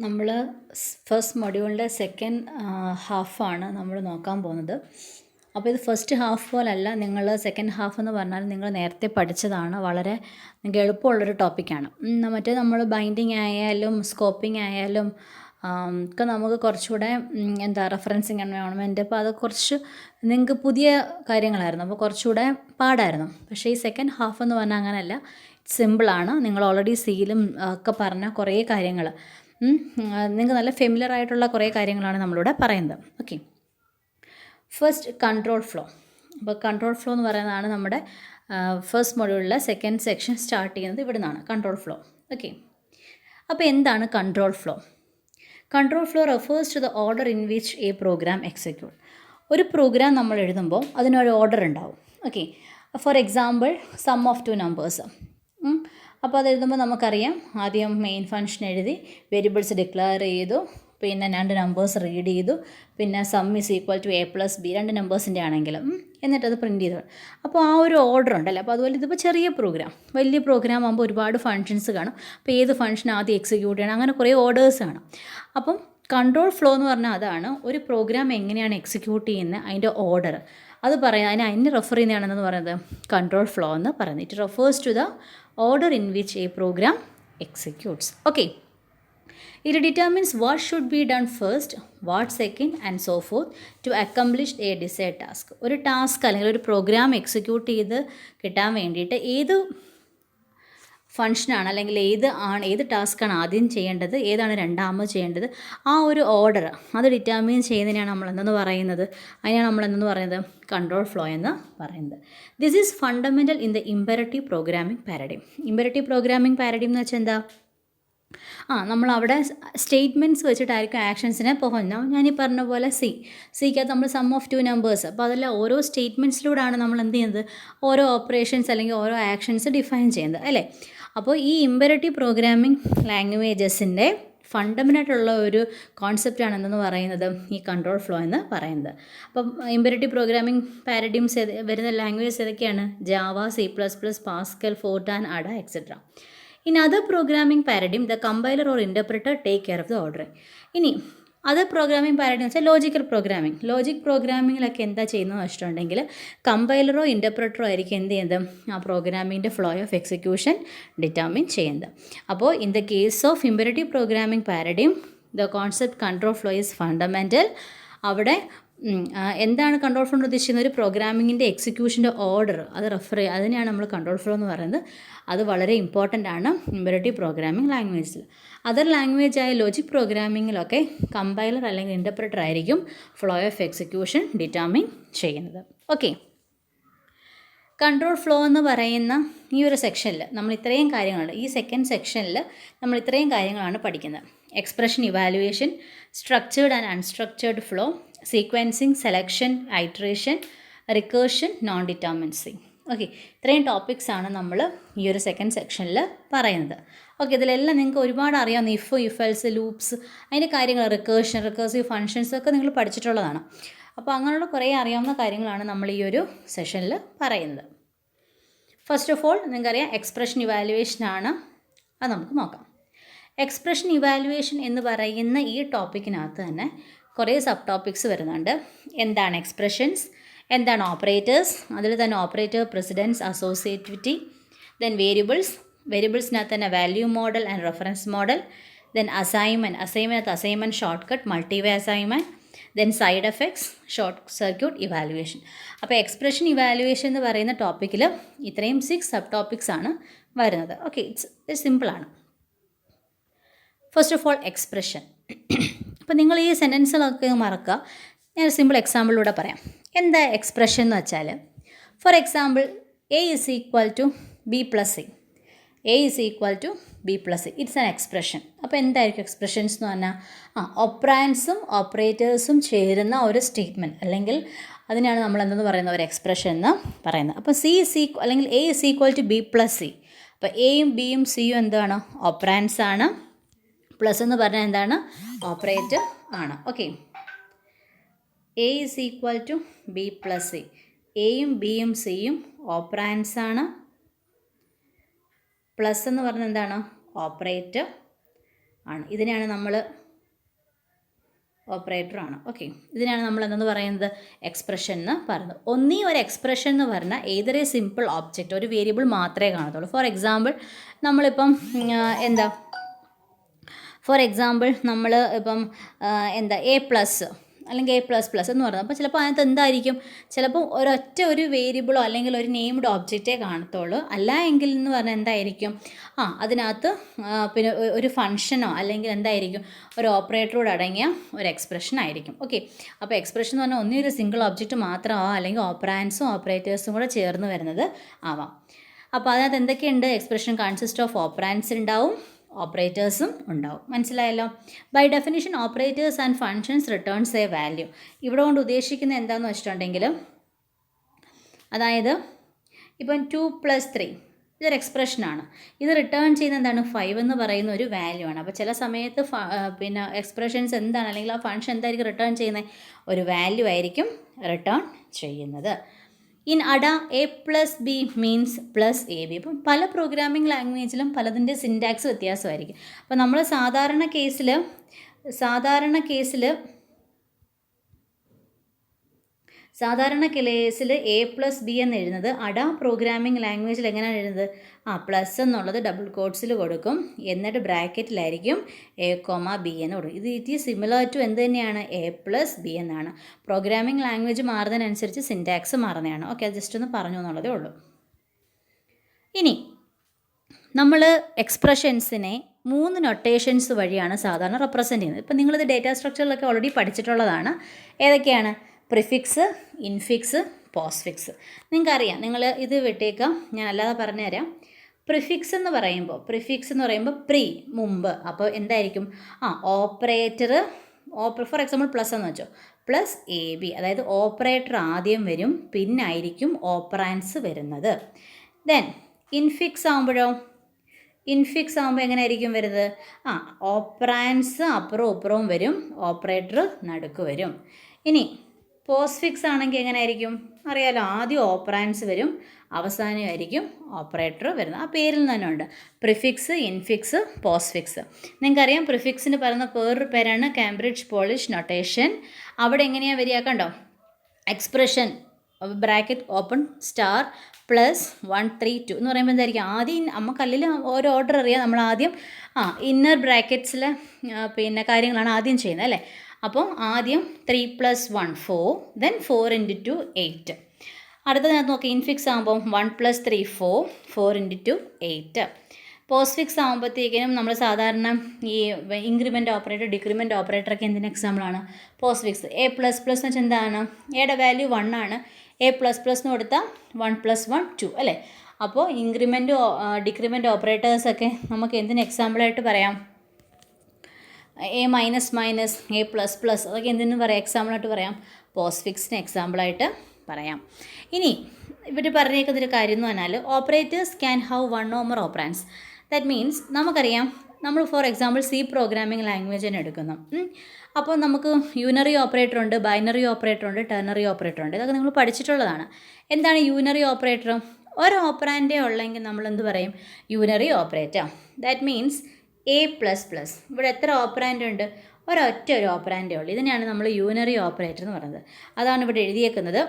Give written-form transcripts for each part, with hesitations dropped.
നമ്മൾ first മൊഡ്യൂളിൻ്റെ second ഹാഫാണ് നമ്മൾ നോക്കാൻ പോകുന്നത്. അപ്പോൾ ഇത് ഫസ്റ്റ് ഹാഫ് പോലല്ല, നിങ്ങൾ സെക്കൻഡ് ഹാഫ് എന്ന് പറഞ്ഞാൽ നിങ്ങൾ നേരത്തെ പഠിച്ചതാണ്. വളരെ നിങ്ങൾക്ക് എളുപ്പമുള്ളൊരു ടോപ്പിക്കാണ്. മറ്റേ നമ്മൾ ബൈൻഡിങ് ആയാലും സ്കോപ്പിംഗ് ആയാലും ഒക്കെ നമുക്ക് കുറച്ചുകൂടെ റെഫറൻസിങ് എൻവയോൺമെൻറ്റ്, അപ്പോൾ അത് കുറച്ച് നിങ്ങൾക്ക് പുതിയ കാര്യങ്ങളായിരുന്നു, അപ്പോൾ കുറച്ചുകൂടെ പാടായിരുന്നു. പക്ഷേ ഈ സെക്കൻഡ് ഹാഫ് എന്ന് പറഞ്ഞാൽ അങ്ങനെയല്ല, സിമ്പിളാണ്. നിങ്ങൾ ഓൾറെഡി സിയിലും ഒക്കെ പറഞ്ഞ കുറേ കാര്യങ്ങൾ നിങ്ങൾക്ക് നല്ല ഫെമിലിയർ ആയിട്ടുള്ള കുറേ കാര്യങ്ങളാണ് നമ്മളിവിടെ പറയുന്നത്. Okay, first control flow. അപ്പോൾ കൺട്രോൾ ഫ്ലോ എന്ന് പറയുന്നതാണ് നമ്മുടെ ഫസ്റ്റ് മൊഡ്യൂളിലെ സെക്കൻഡ് സെക്ഷൻ സ്റ്റാർട്ട് ചെയ്യുന്നത് ഇവിടെ നിന്നാണ്, കൺട്രോൾ ഫ്ലോ. ഓക്കെ, അപ്പോൾ എന്താണ് control flow? Control flow refers to the order in which a program execute. ഒരു പ്രോഗ്രാം നമ്മൾ എഴുതുമ്പോൾ അതിനൊരു ഓർഡർ ഉണ്ടാവും. Okay, for example sum of two numbers. അപ്പോൾ അത് എഴുതുമ്പോൾ നമുക്കറിയാം, ആദ്യം മെയിൻ ഫംഗ്ഷൻ എഴുതി, വേരിയബിൾസ് ഡിക്ലെയർ ചെയ്തു, പിന്നെ 2 നമ്പേഴ്സ് റീഡ് ചെയ്തു, പിന്നെ sum is equal to a+b 2 നമ്പേഴ്സിൻ്റെ ആണെങ്കിലും, എന്നിട്ടത് പ്രിൻറ്റ് ചെയ്തു. അപ്പോൾ ആ ഒരു ഓർഡർ ഉണ്ടല്ലോ. അപ്പോൾ അതുപോലെ ഇതിപ്പോൾ ചെറിയ പ്രോഗ്രാം, വലിയ പ്രോഗ്രാം ആകുമ്പോൾ ഒരുപാട് ഫങ്ഷൻസ് കാണും. അപ്പോൾ ഏത് ഫംഗ്ഷൻ ആദ്യം എക്സിക്യൂട്ട് ചെയ്യണം, അങ്ങനെ കുറേ ഓർഡേഴ്സ് കാണും. അപ്പം കൺട്രോൾ ഫ്ലോ എന്ന് പറഞ്ഞാൽ അതാണ്, ഒരു പ്രോഗ്രാം എങ്ങനെയാണ് എക്സിക്യൂട്ട് ചെയ്യുന്നത് അതിൻ്റെ ഓർഡർ അത് പറയാം. അതിന് റെഫർ ചെയ്യുന്നതാണെന്ന് പറയുന്നത് കൺട്രോൾ ഫ്ലോ എന്ന് പറയുന്നത്. It refers to the order in which a program executes. Okay, it determines what should be done first, what second and so forth to accomplish a desired task. ഒരു task അല്ലെങ്കിൽ ഒരു program execute ചെയ്ത് കിട്ടാൻ വേണ്ടിയിട്ട് ഏത് ഫംഗ്ഷനാണ് അല്ലെങ്കിൽ ഏത് ടാസ്ക്കാണ് ആദ്യം ചെയ്യേണ്ടത്, ഏതാണ് രണ്ടാമത് ചെയ്യേണ്ടത്, ആ ഒരു ഓർഡർ അത് ഡിറ്റർമിൻ ചെയ്യുന്നതിനാണ് നമ്മൾ എന്തെന്ന് പറയുന്നത്, അതിനാണ് നമ്മൾ എന്തെന്ന് പറയുന്നത് കൺട്രോൾ ഫ്ലോ എന്ന് പറയുന്നത്. This is fundamental in the imperative programming paradigm. Imperative programming paradigm എന്ന് വെച്ചാൽ എന്താ? നമ്മളവിടെ സ്റ്റേറ്റ്മെൻറ്റ്സ് വെച്ചിട്ടായിരിക്കും ആക്ഷൻസിനെ പോകുന്നത്. ഞാനീ പറഞ്ഞ പോലെ സിക്കകത്ത് നമ്മൾ സം ഓഫ് ടു നമ്പേഴ്സ്, അപ്പോൾ അതെല്ലാം ഓരോ സ്റ്റേറ്റ്മെൻറ്റ്സിലൂടെയാണ് നമ്മൾ എന്ത് ചെയ്യുന്നത്, ഓരോ ഓപ്പറേഷൻസ് അല്ലെങ്കിൽ ഓരോ ആക്ഷൻസ് ഡിഫൈൻ ചെയ്യുന്നത് അല്ലേ. അപ്പോൾ ഈ ഇമ്പരറ്റീവ് പ്രോഗ്രാമിംഗ് ലാംഗ്വേജസിൻ്റെ ഫണ്ടമെൻ്റായിട്ടുള്ള ഒരു കോൺസെപ്റ്റാണ് എന്തെന്ന് പറയുന്നത് ഈ കൺട്രോൾ ഫ്ലോ എന്ന് പറയുന്നത്. അപ്പം ഇമ്പരറ്റീവ് പ്രോഗ്രാമിംഗ് പാരഡിംസ് വരുന്ന ലാംഗ്വേജസ് ഏതൊക്കെയാണ്? Java, C++, Pascal, Fortran, Ada, etcetera. In other programming paradigm, the compiler or interpreter take care of the ordering. ഇനി അതർ പ്രോഗ്രാമിംഗ് പാരഡിം എന്ന് വെച്ചാൽ ലോജിക്കൽ പ്രോഗ്രാമിംഗ്. ലോജിക് പ്രോഗ്രാമിങ്ങിലൊക്കെ എന്താ ചെയ്യുന്നത് വെച്ചിട്ടുണ്ടെങ്കിൽ കമ്പൈലറോ ഇൻ്റർപ്രറ്ററോ ആയിരിക്കും എന്ത് ചെയ്യുന്നത്, ആ പ്രോഗ്രാമിൻ്റെ ഫ്ലോ ഓഫ് എക്സിക്യൂഷൻ ഡിറ്റർമിൻ ചെയ്യുന്നത്. അപ്പോൾ in the case of imperative programming paradigm the concept control flow is fundamental. അവിടെ എന്താണ് കൺട്രോൾ ഫ്ലോ ഉദ്ദേശിക്കുന്നത്? ഒരു പ്രോഗ്രാമിങ്ങിൻ്റെ എക്സിക്യൂഷൻ്റെ ഓർഡർ അത് റെഫർ ചെയ്യുക, അതിനെയാണ് നമ്മൾ കൺട്രോൾ ഫ്ലോ എന്ന് പറയുന്നത്. അത് വളരെ ഇമ്പോർട്ടൻ്റ് ആണ് ഇമ്പരറ്റീവ് പ്രോഗ്രാമിംഗ് ലാംഗ്വേജിൽ. അതർ ലാംഗ്വേജായ ലോജിക് പ്രോഗ്രാമിങ്ങിലൊക്കെ കമ്പൈലർ അല്ലെങ്കിൽ ഇൻ്റർപ്രറ്റർ ആയിരിക്കും ഫ്ലോ ഓഫ് എക്സിക്യൂഷൻ ഡിറ്റർമിൻ ചെയ്യുന്നത്. ഓക്കെ, കൺട്രോൾ ഫ്ലോ എന്ന് പറയുന്ന ഈ ഒരു സെക്ഷനിൽ നമ്മൾ ഇത്രയും കാര്യങ്ങളുണ്ട്. ഈ സെക്കൻഡ് സെക്ഷനിൽ നമ്മൾ ഇത്രയും കാര്യങ്ങളാണ് പഠിക്കുന്നത്. Expression evaluation, structured and unstructured flow, sequencing, selection, iteration, recursion, non ഡിറ്റർമിനൻസി. Okay, ഇത്രയും ടോപ്പിക്സാണ് നമ്മൾ ഈ ഒരു സെക്കൻഡ് സെക്ഷനിൽ പറയുന്നത്. ഓക്കെ, ഇതിലെല്ലാം നിങ്ങൾക്ക് ഒരുപാട് അറിയാവുന്ന ഇഫ് എൽസ്, ലൂപ്സ്, അതിൻ്റെ കാര്യങ്ങൾ, റിക്കേർസീവ് ഫങ്ഷൻസ് ഒക്കെ നിങ്ങൾ പഠിച്ചിട്ടുള്ളതാണ്. അപ്പോൾ അങ്ങനെയുള്ള കുറേ അറിയാവുന്ന കാര്യങ്ങളാണ് നമ്മൾ ഈ ഒരു സെഷനിൽ പറയുന്നത്. ഫസ്റ്റ് ഓഫ് ഓൾ നിങ്ങൾക്കറിയാം എക്സ്പ്രഷൻ ഇവാലുവേഷനാണ്, അത് നമുക്ക് നോക്കാം. എക്സ്പ്രഷൻ ഇവാലുവേഷൻ എന്ന് പറയുന്ന ഈ ടോപ്പിക്കിനകത്ത് തന്നെ കുറേ സബ് ടോപ്പിക്സ് വരുന്നുണ്ട്. എന്താണ് എക്സ്പ്രഷൻസ്, എന്താണ് ഓപ്പറേറ്റേഴ്സ്, അതിൽ തന്നെ ഓപ്പറേറ്റർ പ്രസിഡൻസ്, അസോസിയേറ്റിവിറ്റി, ദെൻ വേരിയബിൾസിനകത്ത് തന്നെ value model and reference model, then assignment short cut, multiway assignment, then side effects, short circuit evaluation. അപ്പോൾ എക്സ്പ്രഷൻ ഇവാലുവേഷൻ എന്ന് പറയുന്ന ടോപ്പിക്കിൽ ഇത്രയും 6 സബ് ടോപ്പിക്സ് ആണ് വരുന്നത്. ഓക്കെ, ഇറ്റ്സ് സിമ്പിളാണ്. First of all expression. അപ്പോൾ നിങ്ങൾ ഈ സെൻറ്റൻസുകളൊക്കെ മറക്കുക. ഞാൻ സിമ്പിൾ എക്സാമ്പിളിലൂടെ പറയാം. എന്താ എക്സ്പ്രഷൻ എന്ന് വെച്ചാൽ, for example A is equal to B plus C. A is equal to B plus C. It's an expression. അപ്പോൾ എന്തായിരിക്കും എക്സ്പ്രഷൻസ് എന്ന് പറഞ്ഞാൽ, ഓപ്പറാൻഡ്സും ഓപ്പറേറ്റേഴ്സും ചേരുന്ന ഒരു സ്റ്റേറ്റ്മെൻറ്റ്, അല്ലെങ്കിൽ അതിനാണ് നമ്മൾ എന്തെന്ന് പറയുന്നത് ഒരു എക്സ്പ്രഷൻ എന്ന് പറയുന്നത്. അപ്പോൾ അല്ലെങ്കിൽ A is equal to B plus C. അപ്പോൾ എയും ബിയും സിയും എന്താണ്? ഓപ്പറാൻഡ്സ് ആണ്. പ്ലസ് എന്ന് പറഞ്ഞാൽ എന്താണ്? ഓപ്പറേറ്റർ ആണ്. Okay, A is equal to B plus C. എയും ബിയും സിയും ഓപ്പറാൻഡ്സ് ആണ്. പ്ലസ് എന്ന് പറഞ്ഞാൽ എന്താണ്? ഓപ്പറേറ്റർ. ആണ്. ഇതിനെയാണ് നമ്മൾ ഓപ്പറേറ്ററാണ്. ഓക്കെ, ഇതിനാണ് നമ്മൾ എന്തെന്ന് പറയുന്നത്, എക്സ്പ്രഷൻ എന്ന് പറയുന്നത്. ഒന്നീ ഒരു എക്സ്പ്രഷൻ എന്ന് പറഞ്ഞാൽ ഏതൊരു സിമ്പിൾ ഓബ്ജക്റ്റ്, ഒരു വേരിയബിൾ മാത്രമേ കാണത്തുള്ളൂ. ഫോർ എക്സാമ്പിൾ നമ്മളിപ്പം എന്താ ഫോർ എക്സാമ്പിൾ നമ്മൾ ഇപ്പം എന്താ എ പ്ലസ് അല്ലെങ്കിൽ എ പ്ലസ് പ്ലസ് എന്ന് പറയുന്നത്. അപ്പോൾ ചിലപ്പോൾ അതിനകത്ത് എന്തായിരിക്കും, ചിലപ്പോൾ ഒരൊറ്റ ഒരു വേരിയബിളോ അല്ലെങ്കിൽ ഒരു നെയിംഡ് ഓബ്ജക്റ്റേ കാണത്തുള്ളൂ. അല്ല എങ്കിൽ എന്ന് പറഞ്ഞാൽ എന്തായിരിക്കും, അതിനകത്ത് പിന്നെ ഒരു ഫംഗ്ഷനോ അല്ലെങ്കിൽ എന്തായിരിക്കും, ഒരു ഓപ്പറേറ്ററോട് അടങ്ങിയ ഒരു എക്സ്പ്രഷൻ ആയിരിക്കും. ഓക്കെ, അപ്പോൾ എക്സ്പ്രഷൻ എന്ന് പറഞ്ഞാൽ ഒന്നേ ഒരു സിംഗിൾ ഒബ്ജക്റ്റ് മാത്രമാവാം, അല്ലെങ്കിൽ ഓപ്പറാൻസും ഓപ്പറേറ്റേഴ്സും കൂടെ ചേർന്ന് വരുന്നത് ആവാം. അപ്പോൾ അതിനകത്ത് എന്തൊക്കെയുണ്ട്, എക്സ്പ്രഷൻ കൺസിസ്റ്റ് ഓഫ് ഓപ്പറാൻസ് ഉണ്ടാവും, ഓപ്പറേറ്റേഴ്സും ഉണ്ടാവും. മനസ്സിലായല്ലോ. By definition operators and functions returns a value. ഇവിടെ കൊണ്ട് ഉദ്ദേശിക്കുന്നത് എന്താണെന്ന് വെച്ചിട്ടുണ്ടെങ്കിൽ, അതായത് ഇപ്പം 2 + 3 ഇതൊരു എക്സ്പ്രഷനാണ്. ഇത് റിട്ടേൺ ചെയ്യുന്ന എന്താണ്, 5 എന്ന് പറയുന്ന ഒരു വാല്യൂ ആണ്. അപ്പോൾ ചില സമയത്ത് പിന്നെ എക്സ്പ്രഷൻസ് എന്താണ്, അല്ലെങ്കിൽ ആ ഫങ്ഷൻ എന്തായിരിക്കും റിട്ടേൺ ചെയ്യുന്നത്, ഒരു വാല്യൂ ആയിരിക്കും റിട്ടേൺ ചെയ്യുന്നത്. In Ada A plus B means plus A B. അപ്പം പല പ്രോഗ്രാമിംഗ് ലാംഗ്വേജിലും പലതിൻ്റെ സിൻറ്റാക്സ് വ്യത്യാസമായിരിക്കും. അപ്പോൾ നമ്മൾ സാധാരണ കേസിൽ എ പ്ലസ് ബി എന്ന് എഴുതുന്നത്, അഡ പ്രോഗ്രാമിംഗ് ലാംഗ്വേജിൽ എങ്ങനെയാണ് എഴുതുന്നത്, പ്ലസ് എന്നുള്ളത് ഡബിൾ കോട്ട്സിൽ കൊടുക്കും, എന്നിട്ട് ബ്രാക്കറ്റിലായിരിക്കും എ കോമ ബി എന്ന് കൊടുക്കും. ഇറ്റ് ഈസ് സിമിലർ ടു എന്ത് തന്നെയാണ്, എ പ്ലസ് ബി എന്നാണ്. പ്രോഗ്രാമിംഗ് ലാംഗ്വേജ് മാറുന്നതിനനുസരിച്ച് സിൻറ്റാക്സ് മാറുന്നതാണ്. ഓക്കെ, അത് ജസ്റ്റ് ഒന്ന് പറഞ്ഞു എന്നുള്ളതേ ഉള്ളൂ. ഇനി നമ്മൾ എക്സ്പ്രഷൻസിനെ 3 നൊട്ടേഷൻസ് വഴിയാണ് സാധാരണ റെപ്രസെൻറ്റ് ചെയ്യുന്നത്. ഇപ്പം നിങ്ങളിത് ഡേറ്റാ സ്ട്രക്ചറിലൊക്കെ ഓൾറെഡി പഠിച്ചിട്ടുള്ളതാണ്. ഏതൊക്കെയാണ്, പ്രിഫിക്സ്, ഇൻഫിക്സ്, പോസ്റ്റ്ഫിക്സ്. നിങ്ങൾക്കറിയാം, നിങ്ങൾ ഇത് വിട്ടേക്കാം, ഞാൻ അല്ലാതെ പറഞ്ഞുതരാം. പ്രിഫിക്സ് എന്ന് പറയുമ്പോൾ പ്രീ, മുമ്പ്. അപ്പോൾ എന്തായിരിക്കും, ഓപ്പറേറ്റർ, ഫോർ എക്സാമ്പിൾ പ്ലസ് എന്ന് വെച്ചോ, പ്ലസ് എ ബി, അതായത് ഓപ്പറേറ്റർ ആദ്യം വരും, പിന്നായിരിക്കും ഓപ്പറാൻസ് വരുന്നത്. ദെൻ ഇൻഫിക്സ് ആകുമ്പോൾ എങ്ങനെയായിരിക്കും വരുന്നത്, ഓപ്പറാൻസ് അപ്പുറവും ഇപ്പുറവും വരും, ഓപ്പറേറ്റർ നടുക്ക് വരും. ഇനി പോസ്റ്റ്ഫിക്സ് ആണെങ്കിൽ എങ്ങനെയായിരിക്കും, അറിയാലോ, ആദ്യം ഓപ്പറാൻസ് വരും, അവസാനമായിരിക്കും ഓപ്പറേറ്റർ വരുന്നത്. ആ പേരിൽ തന്നെ ഉണ്ട്, പ്രിഫിക്സ്, ഇൻഫിക്സ്, പോസ്റ്റ്ഫിക്സ്. നിങ്ങൾക്കറിയാം പ്രിഫിക്സിന് പറയുന്ന വേറൊരു പേരാണ് കാംബ്രിഡ്ജ് പോളിഷ് നൊട്ടേഷൻ. അവിടെ എങ്ങനെയാണ് വരിക കണ്ടോ, expression bracket open star plus 1 3 2 എന്ന് പറയുമ്പോൾ എന്തായിരിക്കും, ആദ്യം നമുക്കല്ലെങ്കിൽ ഓരോ ഓർഡർ അറിയാം, നമ്മൾ ആദ്യം ഇന്നർ ബ്രാക്കറ്റ്സിലെ പിന്നെ കാര്യങ്ങളാണ് ആദ്യം ചെയ്യുന്നത് അല്ലേ. അപ്പോൾ ആദ്യം 3 + 1 4, ദെൻ 4 × 2 8. അടുത്തതിനകത്ത് നോക്കി, ഇൻഫിക്സ് ആകുമ്പോൾ 1 + 3 4, 4 × 2 8. പോസ്റ്റ്ഫിക്സ് ആകുമ്പോഴത്തേക്കിനും നമ്മൾ സാധാരണ ഈ ഇൻക്രിമെൻ്റ് ഓപ്പറേറ്റർ, ഡിക്രിമെൻ്റ് ഓപ്പറേറ്ററൊക്കെ എന്തിന് എക്സാമ്പിളാണ്, പോസ്റ്റ്ഫിക്സ്. എ പ്ലസ് പ്ലസ് എന്ന് വെച്ചാൽ എന്താണ്, എയുടെ വാല്യൂ 1 ആണ്, എ പ്ലസ് പ്ലസ് എന്ന് കൊടുത്താൽ 1 + 1 2 അല്ലേ. അപ്പോൾ ഇൻക്രിമെൻ്റ് ഡിക്രിമെൻ്റ് ഓപ്പറേറ്റേഴ്സൊക്കെ നമുക്ക് എന്തിന് എക്സാമ്പിളായിട്ട് പറയാം, A minus minus, A plus plus, അതൊക്കെ എന്തിനു പറയാം, എക്സാമ്പിളായിട്ട് പറയാം, പോസ്റ്റ്ഫിക്സിന് എക്സാമ്പിളായിട്ട് പറയാം. ഇനി ഇവർ പറഞ്ഞേക്കുന്നൊരു കാര്യം എന്ന് പറഞ്ഞാൽ, operators can have 1 or more operands. That means നമുക്കറിയാം, നമ്മൾ for example C programming language തന്നെ എടുക്കുന്നു. അപ്പോൾ നമുക്ക് യൂണറി ഓപ്പറേറ്റർ ഉണ്ട്, ബൈനറി ഓപ്പറേറ്റർ ഉണ്ട്, ടെർണറി ഓപ്പറേറ്റർ ഉണ്ട്. ഇതൊക്കെ നിങ്ങൾ പഠിച്ചിട്ടുള്ളതാണ്. എന്താണ് യൂണറി ഓപ്പറേറ്റർ, ഒരു ഓപ്പറാൻഡേ ഉള്ളെങ്കിൽ നമ്മൾ എന്ത് പറയും, unary operator. That means A plus plus, ഇവിടെ എത്ര ഓപ്പറാൻഡ് ഉണ്ട്, ഒരൊറ്റ ഒരു ഓപ്പറാൻഡേ ഉള്ളൂ. ഇതിനെയാണ് നമ്മൾ യൂണറി ഓപ്പറേറ്റർ എന്ന് പറയുന്നത്. അതാണ് ഇവിടെ എഴുതിയേക്കുന്നത്.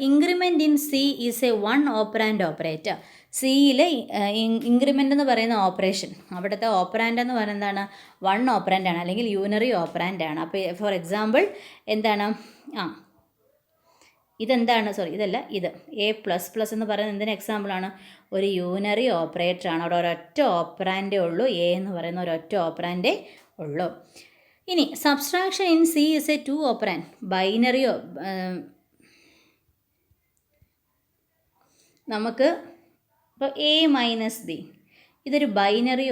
Increment in C is a 1 operand operator. സിയിലെ ഇൻക്രിമെൻ്റ് എന്ന് പറയുന്ന ഓപ്പറേഷൻ, അവിടുത്തെ ഓപ്പറാൻഡ് എന്ന് പറയുന്നതാണ് 1 ഓപ്പറാൻഡ് ആണ്, അല്ലെങ്കിൽ യൂണറി ഓപ്പറാൻഡ് ആണ്. അപ്പോൾ ഫോർ എക്സാമ്പിൾ എന്താണ്, ഇതെന്താണ്, ഇതല്ല, ഇത് എ പ്ലസ് പ്ലസ് എന്ന് പറയുന്നത് എന്തിന് എക്സാമ്പിളാണ്, ഒരു യൂണറി ഓപ്പറേറ്റർ ആണ്. അവിടെ ഒരൊറ്റ ഓപ്പറാൻഡേ ഉള്ളൂ, എ എന്ന് പറയുന്ന ഒരൊറ്റ ഓപ്പറാൻഡേ ഉള്ളൂ. ഇനി subtraction in C is A 2 operand. Binary നമുക്ക് ഇപ്പോൾ എ മൈനസ് ബി, ഇതൊരു ബൈനറി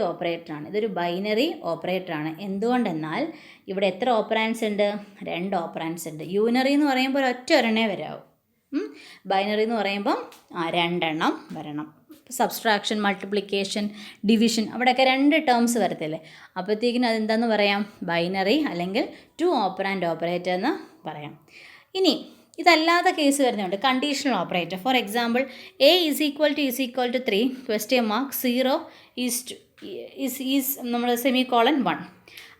ഓപ്പറേറ്ററാണ്. എന്തുകൊണ്ടെന്നാൽ ഇവിടെ എത്ര ഓപ്പറാൻസ് ഉണ്ട്, 2 ഓപ്പറാൻസ് ഉണ്ട്. യൂണറി എന്ന് പറയുമ്പോൾ ഒരെണ്ണേ വരാവും, ബൈനറി എന്ന് പറയുമ്പം 2 എണ്ണം വരണം. സബ്സ്ട്രാക്ഷൻ, മൾട്ടിപ്ലിക്കേഷൻ, ഡിവിഷൻ, അവിടെയൊക്കെ 2 ടേംസ് വരത്തില്ലേ. അപ്പോഴത്തേക്കിനും അതെന്താണെന്ന് പറയാം, ബൈനറി അല്ലെങ്കിൽ 2 ഓപ്പറാൻഡ് ഓപ്പറേറ്റർ എന്ന് പറയാം. ഇനി ഇതല്ലാത്ത കേസ് വരുന്നുണ്ട് conditional operator. For example a is equal to 3 question mark 0 is നമ്മുടെ സെമിക്കോളൻ 1.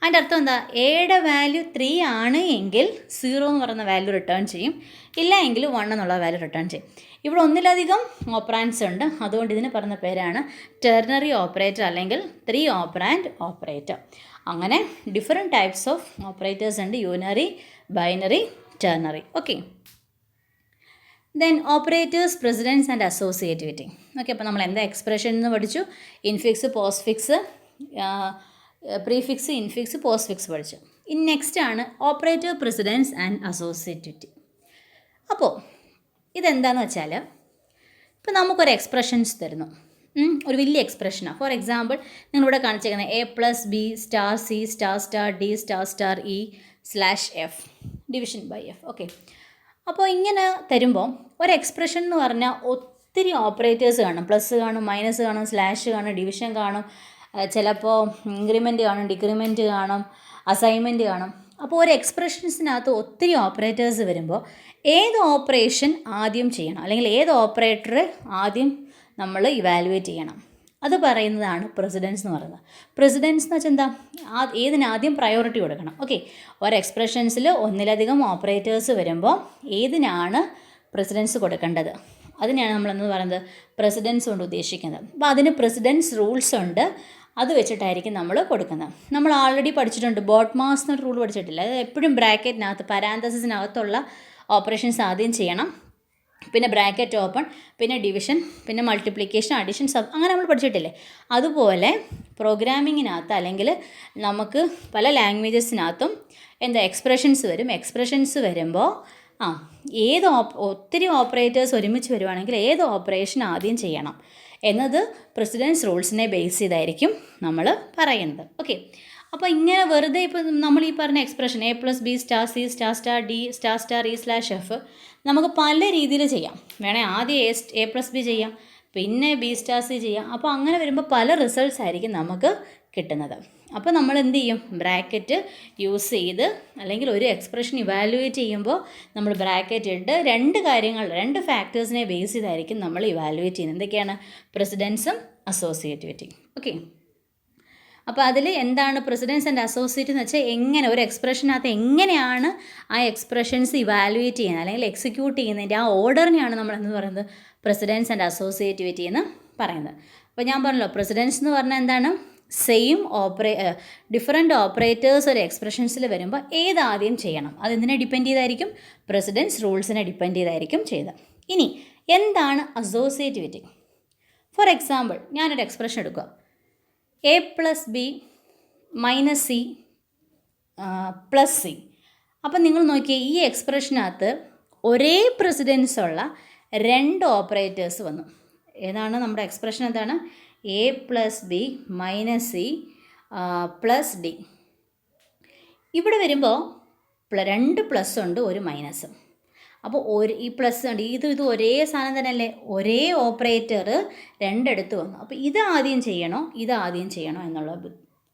അതിൻ്റെ അർത്ഥം എന്താ? എയുടെ വാല്യൂ 3 ആണ് എങ്കിൽ 0 എന്ന് പറയുന്ന വാല്യൂ റിട്ടേൺ ചെയ്യും, ഇല്ല എങ്കിൽ 1 എന്നുള്ള വാല്യൂ റിട്ടേൺ ചെയ്യും. ഇവിടെ ഒന്നിലധികം ഓപ്പറാൻഡ്സ് ഉണ്ട്, അതുകൊണ്ട് ഇതിന് പറയുന്ന പേരാണ് ടെർണറി ഓപ്പറേറ്റർ അല്ലെങ്കിൽ 3 ഓപ്പറാൻഡ് ഓപ്പറേറ്റർ. അങ്ങനെ ഡിഫറെൻറ്റ് ടൈപ്സ് ഓഫ് ഓപ്പറേറ്റേഴ്സ് ഉണ്ട്, unary, binary, ternary. Okay, then operators, precedence and associativity. Okay, അപ്പോൾ നമ്മൾ എന്താ എക്സ്പ്രഷൻ എന്ന് പഠിച്ചു? Infix, postfix, prefix, infix, postfix പഠിച്ചു. ഇനി നെക്സ്റ്റ് ആണ് ഓപ്പറേറ്റർ, പ്രസിഡൻസ് ആൻഡ് അസോസിയേറ്റിവിറ്റി. അപ്പോൾ ഇതെന്താണെന്ന് വെച്ചാൽ, ഇപ്പോൾ നമുക്കൊരു എക്സ്പ്രഷൻസ് തരുന്നു, ഒരു വലിയ എക്സ്പ്രഷനാണ്. ഫോർ എക്സാമ്പിൾ നിങ്ങളിവിടെ കാണിച്ചേക്കുന്നത് A+B*C*D*D*E/F division by F. Okay, അപ്പോൾ ഇങ്ങനെ തരുമ്പോൾ ഒരു എക്സ്പ്രഷൻ എന്ന് പറഞ്ഞാൽ ഒത്തിരി ഓപ്പറേറ്റേഴ്സ് കാണും. പ്ലസ് കാണും, മൈനസ് കാണും, സ്ലാഷ് കാണും, ഡിവിഷൻ കാണും, ചിലപ്പോൾ ഇൻക്രിമെൻറ്റ് കാണും, ഡിക്രിമെൻറ്റ് കാണും, അസൈൻമെൻറ്റ് കാണും. അപ്പോൾ ഒരു എക്സ്പ്രഷൻസിനകത്ത് ഒത്തിരി ഓപ്പറേറ്റേഴ്സ് വരുമ്പോൾ ഏത് ഓപ്പറേഷൻ ആദ്യം ചെയ്യണം, അല്ലെങ്കിൽ ഏത് ഓപ്പറേറ്ററെ ആദ്യം നമ്മൾ ഇവാലുവേറ്റ് ചെയ്യണം, അത് പറയുന്നതാണ് പ്രസിഡൻസ് എന്ന് പറയുന്നത്. പ്രസിഡൻസ് എന്ന് വെച്ചാൽ എന്താ? ഏതിനാദ്യം പ്രയോറിറ്റി കൊടുക്കണം. ഓക്കെ, ഒരു എക്സ്പ്രഷൻസിൽ ഒന്നിലധികം ഓപ്പറേറ്റേഴ്സ് വരുമ്പോൾ ഏതിനാണ് പ്രസിഡൻസ് കൊടുക്കേണ്ടത്, അതിനെയാണ് നമ്മളെന്ന് പറയുന്നത് പ്രസിഡൻസ് കൊണ്ട് ഉദ്ദേശിക്കുന്നത്. അപ്പോൾ അതിന് പ്രസിഡൻസ് റൂൾസ് ഉണ്ട്, അത് വെച്ചിട്ടായിരിക്കും നമ്മൾ കൊടുക്കുന്നത്. നമ്മൾ ആൾറെഡി പഠിച്ചിട്ടുണ്ട്, ബോട്ട്മാസ് എന്നൊരു റൂൾ പഠിച്ചിട്ടില്ല. അത് എപ്പോഴും ബ്രാക്കറ്റിനകത്ത് പാരാന്തസിസിനകത്തുള്ള ഓപ്പറേഷൻസ് ആദ്യം ചെയ്യണം, പിന്നെ ബ്രാക്കറ്റ് ഓപ്പൺ, പിന്നെ ഡിവിഷൻ, പിന്നെ മൾട്ടിപ്ലിക്കേഷൻ, അഡിഷൻ, സബ്, അങ്ങനെ നമ്മൾ പഠിച്ചിട്ടില്ലേ? അതുപോലെ പ്രോഗ്രാമിങ്ങിനകത്ത് അല്ലെങ്കിൽ നമുക്ക് പല ലാംഗ്വേജസിനകത്തും എന്താ എക്സ്പ്രഷൻസ് വരും. എക്സ്പ്രഷൻസ് വരുമ്പോൾ ഒത്തിരി ഓപ്പറേറ്റേഴ്സ് ഒരുമിച്ച് വരുവാണെങ്കിൽ ഏത് ഓപ്പറേഷൻ ആദ്യം ചെയ്യണം എന്നത് പ്രസിഡൻസ് റൂൾസിനെ ബേസ് ചെയ്തായിരിക്കും നമ്മൾ പറയുന്നത്. ഓക്കെ, അപ്പോൾ ഇങ്ങനെ വെറുതെ ഇപ്പോൾ നമ്മൾ ഈ പറഞ്ഞ എക്സ്പ്രഷൻ A+B*C*D*E/F നമുക്ക് പല രീതിയിൽ ചെയ്യാം. വേണേൽ ആദ്യം A+B ചെയ്യാം, പിന്നെ B*C ചെയ്യാം. അപ്പോൾ അങ്ങനെ വരുമ്പോൾ പല റിസൾട്ട്സ് ആയിരിക്കും നമുക്ക് കിട്ടുന്നത്. അപ്പോൾ നമ്മൾ എന്ത് ചെയ്യും? ബ്രാക്കറ്റ് യൂസ് ചെയ്ത്, അല്ലെങ്കിൽ ഒരു എക്സ്പ്രഷൻ ഇവാലുവേറ്റ് ചെയ്യുമ്പോൾ നമ്മൾ ബ്രാക്കറ്റ് ഇട്ട് രണ്ട് ഫാക്ടേഴ്സിനെ ബേസ് ചെയ്തായിരിക്കും നമ്മൾ ഇവാലുവേറ്റ് ചെയ്യുന്നത്. എന്തൊക്കെയാണ്? പ്രസിഡൻസും അസോസിയേറ്റിവിറ്റിയും. ഓക്കെ, അപ്പോൾ അതിൽ എന്താണ് പ്രസിഡൻസ് ആൻഡ് അസോസിയേറ്റ് എന്ന് വെച്ചാൽ എങ്ങനെ ഒരു എക്സ്പ്രഷനകത്ത് എങ്ങനെയാണ് ആ എക്സ്പ്രഷൻസ് ഇവാലുവേറ്റ് ചെയ്യുന്നത് അല്ലെങ്കിൽ എക്സിക്യൂട്ട് ചെയ്യുന്നതിൻ്റെ ആ ഓർഡറിനെയാണ് നമ്മൾ എന്ന് പറയുന്നത് പ്രസിഡൻസ് ആൻഡ് അസോസിയേറ്റിവിറ്റി എന്ന് പറയുന്നത്. അപ്പോൾ ഞാൻ പറഞ്ഞല്ലോ, പ്രസിഡൻസ് എന്ന് പറഞ്ഞാൽ എന്താണ്? ഡിഫറെൻറ്റ് ഓപ്പറേറ്റേഴ്സ് ഒരു എക്സ്പ്രഷൻസിൽ വരുമ്പോൾ ഏതാദ്യം ചെയ്യണം, അതെന്തിനെ ഡിപ്പെൻഡ് ചെയ്തായിരിക്കും? പ്രസിഡൻസ് റൂൾസിനെ ഡിപ്പെൻഡ് ചെയ്തായിരിക്കും ചെയ്തത്. ഇനി എന്താണ് അസോസിയേറ്റിവിറ്റി? ഫോർ എക്സാമ്പിൾ ഞാനൊരു എക്സ്പ്രഷൻ എടുക്കുക, A+B - C + C. അപ്പം നിങ്ങൾ നോക്കിയേ, ഈ എക്സ്പ്രഷനകത്ത് ഒരേ പ്രസിഡൻസ് ഉള്ള 2 ഓപ്പറേറ്റേഴ്സ് വന്നു. ഏതാണ് നമ്മുടെ എക്സ്പ്രഷൻ? എന്താണ്? A+B - C + D. ഇവിടെ വരുമ്പോൾ 2 പ്ലസ് ഉണ്ട്, ഒരു മൈനസും. അപ്പോൾ ഈ പ്ലസ് ഉണ്ട്, ഇത് ഒരേ സാധനം തന്നെയല്ലേ, ഒരേ ഓപ്പറേറ്റർ രണ്ടിടത്ത് വന്നു. അപ്പോൾ ഇത് ആദ്യം ചെയ്യണോ എന്നുള്ള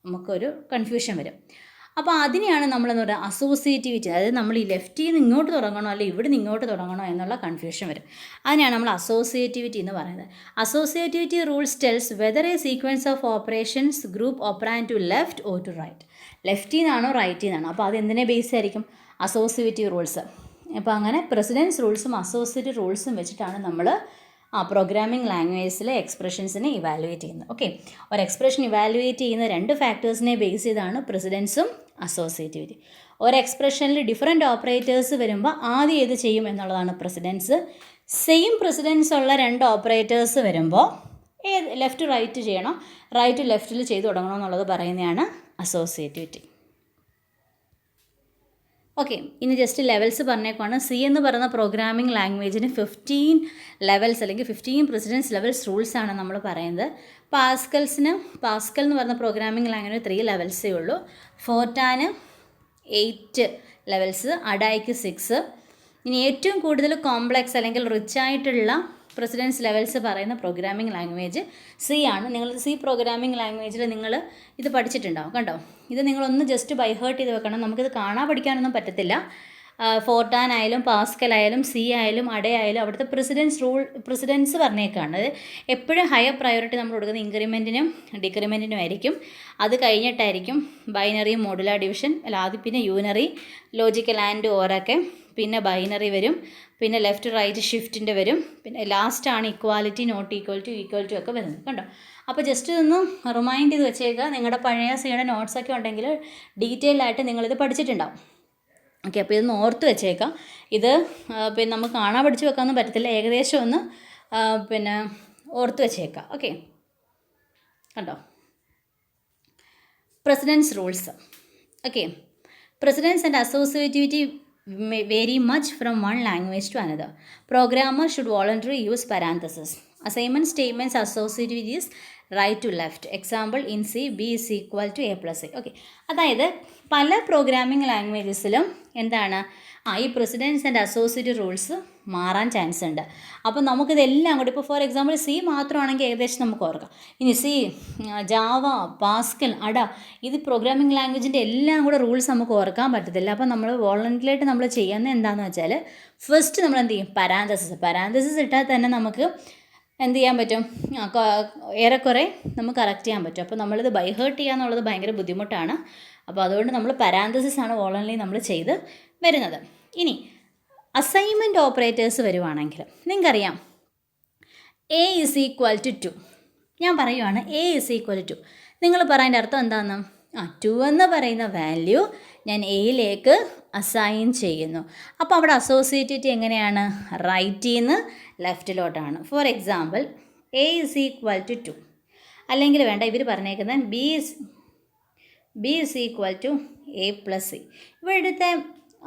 നമുക്കൊരു കൺഫ്യൂഷൻ വരും. അപ്പോൾ അതിനെയാണ് നമ്മളെന്ന് പറയുക അസോസിയേറ്റിവിറ്റി. അതായത് നമ്മൾ ഈ ലെഫ്റ്റിൽ നിന്ന് ഇങ്ങോട്ട് തുടങ്ങണോ അല്ലെങ്കിൽ ഇവിടെ നിന്ന് ഇങ്ങോട്ട് തുടങ്ങണോ എന്നുള്ള കൺഫ്യൂഷൻ വരും. അതിനെയാണ് നമ്മൾ അസോസിയേറ്റിവിറ്റി എന്ന് പറയുന്നത്. Associativity rules tells whether a sequence of operations group operand to left or to right. ലെഫ്റ്റിൽ നിന്നാണോ റൈറ്റിൽ നിന്നാണോ. അപ്പോൾ അത് എന്തിനെ ബേസ് ആയിരിക്കും? Associative rules. അപ്പോൾ അങ്ങനെ പ്രസിഡൻസ് റൂൾസും അസോസിയേറ്റീവ് റൂൾസും വെച്ചിട്ടാണ് നമ്മൾ പ്രോഗ്രാമിംഗ് ലാംഗ്വേജിലെ എക്സ്പ്രഷൻസിനെ ഇവാലുവേറ്റ് ചെയ്യുന്നത്. ഓക്കെ, ഒരു എക്സ്പ്രഷൻ ഇവാലുവേറ്റ് ചെയ്യുന്ന 2 ഫാക്ടേഴ്സിനെ ബേസ് ചെയ്താണ് പ്രസിഡൻസും അസോസിയേറ്റിവിറ്റി. ഒരു എക്സ്പ്രഷനിൽ ഡിഫറെൻറ്റ് ഓപ്പറേറ്റേഴ്സ് വരുമ്പോൾ ആദ്യം ഏത് ചെയ്യും എന്നുള്ളതാണ് പ്രസിഡൻസ്. സെയിം പ്രസിഡൻസ് ഉള്ള 2 ഓപ്പറേറ്റേഴ്സ് വരുമ്പോൾ ലെഫ്റ്റ് റൈറ്റ് ചെയ്യണോ റൈറ്റ് ലെഫ്റ്റിൽ ചെയ്ത് തുടങ്ങണോ എന്നുള്ളത് പറയുന്നതാണ് അസോസിയേറ്റിവിറ്റി. ഓക്കെ, ഇനി ജസ്റ്റ് ലെവൽസ് പറഞ്ഞേക്കാണ്. C എന്ന് പറയുന്ന പ്രോഗ്രാമിംഗ് ലാംഗ്വേജിന് 15 ലെവൽസ് അല്ലെങ്കിൽ 15 പ്രസിഡൻസ് ലെവൽസ് റൂൾസാണ് നമ്മൾ പറയുന്നത്. പാസ്കൽ എന്ന് പറയുന്ന പ്രോഗ്രാമിംഗ് ലാംഗ്വേജിന് 3 ലെവൽസേ ഉള്ളൂ. ഫോർട്ടാന് 8 ലെവൽസ്, അഡായ്ക്ക് 6. ഇനി ഏറ്റവും കൂടുതൽ കോംപ്ലക്സ് അല്ലെങ്കിൽ റിച്ച് ആയിട്ടുള്ള പ്രസിഡൻസ് ലെവൽസ് പറയുന്ന പ്രോഗ്രാമിംഗ് ലാംഗ്വേജ് C ആണ്. നിങ്ങൾ C പ്രോഗ്രാമിംഗ് ലാംഗ്വേജിൽ നിങ്ങൾ ഇത് പഠിച്ചിട്ടുണ്ടാവും. കണ്ടോ, ഇത് നിങ്ങളൊന്ന് ജസ്റ്റ് ബൈ ഹേർട്ട് ചെയ്ത് വെക്കണം. നമുക്കിത് കാണാൻ പഠിക്കാനൊന്നും പറ്റത്തില്ല. ഫോർട്ടാൻ ആയാലും പാസ്കൽ ആയാലും സി ആയാലും അഡേ ആയാലും അവിടുത്തെ പ്രസിഡൻസ് പറഞ്ഞേക്കാണ്. അത് എപ്പോഴും ഹയർ പ്രയോറിറ്റി നമ്മൾ കൊടുക്കുന്നത് ഇൻക്രിമെൻറ്റിനും ഡിക്രിമെൻറ്റിനും ആയിരിക്കും. അത് കഴിഞ്ഞിട്ടായിരിക്കും ബൈനറി, മോഡുലാർ ഡിവിഷൻ, ആദ്യം പിന്നെ യൂനറി, ലോജിക്കൽ ആൻഡ് ഓറൊക്കെ, പിന്നെ ബൈനറി വരും, പിന്നെ ലെഫ്റ്റ് റൈറ്റ് ഷിഫ്റ്റിൻ്റെ വരും, പിന്നെ ലാസ്റ്റാണ് ഇക്വാലിറ്റി, നോട്ട് ഈക്വൽ ടു ഒക്കെ വരുന്നത്. കണ്ടോ? അപ്പോൾ ജസ്റ്റ് ഇതൊന്ന് റിമൈൻഡ് ചെയ്ത് വെച്ചേക്കുക. നിങ്ങളുടെ പഴയ സിയുടെ നോട്ട്സൊക്കെ ഉണ്ടെങ്കിൽ ഡീറ്റെയിൽ ആയിട്ട് നിങ്ങളിത് പഠിച്ചിട്ടുണ്ടാവും. ഓക്കെ, അപ്പോൾ ഇതൊന്ന് ഓർത്ത് വെച്ചേക്കാം. ഇത് പിന്നെ നമുക്ക് കാണാൻ പഠിച്ച് വെക്കാനൊന്നും പറ്റത്തില്ല, ഏകദേശം ഒന്ന് പിന്നെ ഓർത്ത് വെച്ചേക്കാം. ഓക്കെ, കണ്ടോ? Precedence rules. Okay, precedence and associativity vary much from one language to another. Programmer should voluntarily use parentheses. Assignment statements associated with this right to left. Example, in C, B is equal to A plus A. Okay, അതായത് പല programming ലാംഗ്വേജസിലും എന്താണ് ഈ precedence and associated rules മാറാൻ chance ഉണ്ട്. അപ്പോൾ നമുക്കിതെല്ലാം കൂടി, ഇപ്പോൾ ഫോർ എക്സാമ്പിൾ സി മാത്രമാണെങ്കിൽ ഏകദേശം നമുക്ക് ഓർക്കാം. ഇനി സി, ജാവ, പാസ്കൽ, അഡ, ഇത് പ്രോഗ്രാമിംഗ് ലാംഗ്വേജിൻ്റെ എല്ലാം കൂടെ റൂൾസ് നമുക്ക് ഓർക്കാൻ പറ്റത്തില്ല. അപ്പോൾ നമ്മൾ വോളണ്ടറിയായിട്ട് നമ്മൾ ചെയ്യുന്നത് എന്താണെന്ന് വെച്ചാൽ ഫസ്റ്റ് നമ്മൾ എന്ത് ചെയ്യും, പാരാന്തസിസ് ഇട്ടാൽ തന്നെ നമുക്ക് എന്ത് ചെയ്യാൻ പറ്റും, ഏറെക്കുറെ നമുക്ക് കറക്റ്റ് ചെയ്യാൻ പറ്റും. അപ്പോൾ നമ്മളിത് ബൈ ഹേർട്ട് ചെയ്യുക എന്നുള്ളത് ഭയങ്കര ബുദ്ധിമുട്ടാണ്. അപ്പോൾ അതുകൊണ്ട് നമ്മൾ പാരാന്തസിസ് ആണ് വോളണ്ടറി നമ്മൾ ചെയ്ത് വരുന്നത്. ഇനി അസൈൻമെൻറ്റ് ഓപ്പറേറ്റേഴ്സ് വരുവാണെങ്കിൽ നിങ്ങൾക്കറിയാം എ ഇസ് ഈക്വൽ ടു 2. ഞാൻ പറയുവാണ് എ ഇസ് ഈക്വൽ ടു 2. നിങ്ങൾ പറയുന്നതിൻ്റെ അർത്ഥം എന്താണെന്ന്? 2 എന്ന് പറയുന്ന വാല്യൂ ഞാൻ എയിലേക്ക് അസൈൻ ചെയ്യുന്നു. അപ്പോൾ അവിടെ അസോസിയേറ്റിവിറ്റി എങ്ങനെയാണ്? റൈറ്റിൽ നിന്ന് ലെഫ്റ്റിലോട്ടാണ്. For example A is equal to 2, അല്ലെങ്കിൽ വേണ്ട, ഇവർ പറഞ്ഞേക്കുന്നത് B is equal to A plus C. ഇവിടുത്തെ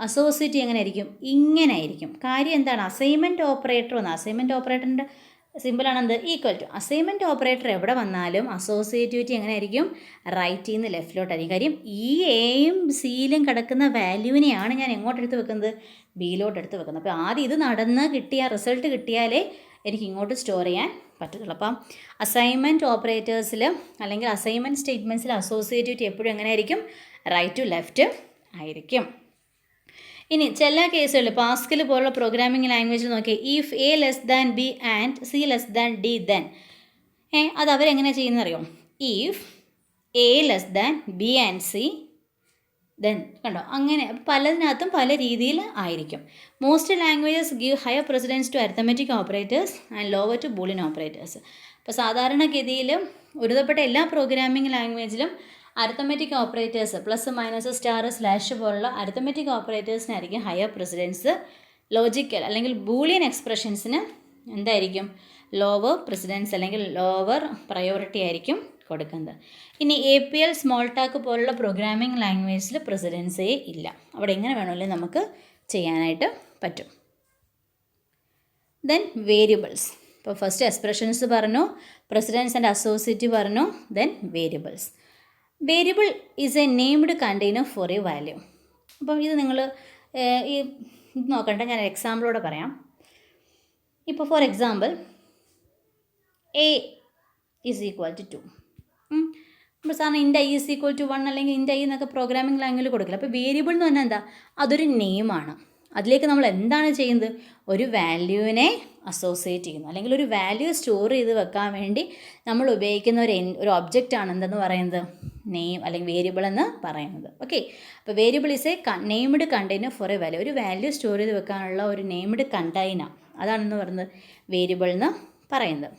അസോസിയേറ്റ് എങ്ങനെ ആയിരിക്കും? ഇങ്ങനെ ആയിരിക്കും. കാര്യം എന്താണ്? അസൈൻമെൻറ്റ് ഓപ്പറേറ്റർ വന്ന്, അസൈൻമെൻറ്റ് ഓപ്പറേറ്ററിൻ്റെ സിമ്പിളാണ് എന്ത്? Equal to. അസൈൻമെൻറ്റ് ഓപ്പറേറ്റർ എവിടെ വന്നാലും അസോസിയേറ്റിവിറ്റി എങ്ങനെ ആയിരിക്കും? റൈറ്റിൽ നിന്ന് ലെഫ്റ്റിലോട്ടായിരിക്കും. കാര്യം ഈ എയും സിയിലും കിടക്കുന്ന വാല്യൂവിനെയാണ് ഞാൻ എങ്ങോട്ടെടുത്ത് വെക്കുന്നത്? ബിയിലോട്ടെടുത്ത് വെക്കുന്നത്. അപ്പോൾ ആദ്യം ഇത് നടന്ന് കിട്ടിയ റിസൾട്ട് കിട്ടിയാലേ എനിക്ക് ഇങ്ങോട്ട് സ്റ്റോർ ചെയ്യാൻ പറ്റത്തുള്ളൂ. അപ്പം അസൈൻമെൻറ്റ് ഓപ്പറേറ്റേഴ്സിൽ അല്ലെങ്കിൽ അസൈൻമെൻറ്റ് സ്റ്റേറ്റ്മെൻറ്റ്സിൽ അസോസിയേറ്റിവിറ്റി എപ്പോഴും എങ്ങനെ ആയിരിക്കും? റൈറ്റ് ടു ലെഫ്റ്റ് ആയിരിക്കും. ഇനി ചില കേസുകളിൽ പാസ്കൽ പോലുള്ള പ്രോഗ്രാമിംഗ് ലാംഗ്വേജിൽ നോക്കി, if A less than B and C less than D then, അത് അവരെങ്ങനെ ചെയ്യുന്നറിയോ? If A less than B and C then. കണ്ടോ? അങ്ങനെ പലതിനകത്തും പല രീതിയിൽ ആയിരിക്കും. Most languages give higher precedence to arithmetic operators and lower to Boolean operators. അപ്പോൾ സാധാരണഗതിയിൽ ഒരുതപ്പെട്ട എല്ലാ പ്രോഗ്രാമിംഗ് ലാംഗ്വേജിലും arithmetic operators, plus minus star slash പോലുള്ള അരിത്തമെറ്റിക് ഓപ്പറേറ്റേഴ്സിനായിരിക്കും ഹയർ പ്രസിഡൻസ്. ലോജിക്കൽ അല്ലെങ്കിൽ ബൂളിയൻ എക്സ്പ്രഷൻസിന് എന്തായിരിക്കും? ലോവർ പ്രസിഡൻസ് അല്ലെങ്കിൽ ലോവർ പ്രയോറിറ്റി ആയിരിക്കും കൊടുക്കുന്നത്. ഇനി APL, സ്മോൾ ടാക്ക് പോലുള്ള പ്രോഗ്രാമിംഗ് ലാംഗ്വേജിൽ പ്രസിഡൻസേ ഇല്ല. അവിടെ എങ്ങനെ വേണമെങ്കിലും നമുക്ക് ചെയ്യാനായിട്ട് പറ്റും. Then variables. ഇപ്പോൾ ഫസ്റ്റ് എക്സ്പ്രഷൻസ് പറഞ്ഞു, പ്രസിഡൻസ് ആൻഡ് അസോസിയേറ്റീവ് പറഞ്ഞു, then variables. Variable is a named container for a value. അപ്പം ഇത് നിങ്ങൾ ഈ നോക്കണ്ട, ഞാൻ എക്സാമ്പിളോടെ പറയാം. ഇപ്പോൾ for example a is equal to 2. നമ്മൾ സാറിന് int I is equal to 1 അല്ലെങ്കിൽ ഇൻ്റ് ഐ എന്നൊക്കെ പ്രോഗ്രാമിംഗ് ലാംഗ്വേജിൽ കൊടുക്കില്ല. അപ്പോൾ വേരിയബിൾ എന്ന് പറഞ്ഞാൽ എന്താ? അതൊരു നെയിമാണ്. അതിലേക്ക് നമ്മൾ എന്താണ് ചെയ്യുന്നത്? ഒരു വാല്യൂവിനെ അസോസിയേറ്റ് ചെയ്യുന്നു, അല്ലെങ്കിൽ ഒരു വാല്യൂ സ്റ്റോർ ചെയ്ത് വെക്കാൻ വേണ്ടി നമ്മൾ ഉപയോഗിക്കുന്ന ഒരു ഒബ്ജക്റ്റാണ് എന്തെന്ന് പറയുന്നത്? നെയിം അല്ലെങ്കിൽ വേരിയബിൾ എന്ന് പറയുന്നത്. ഓക്കെ, അപ്പോൾ variable is a named container for a value. ഒരു വാല്യൂ സ്റ്റോർ ചെയ്ത് വെക്കാനുള്ള ഒരു നെയിംഡ് കണ്ടെയ്നർ, അതാണെന്ന് പറയുന്നത് വേരിയബിൾ എന്ന് പറയുന്നത്.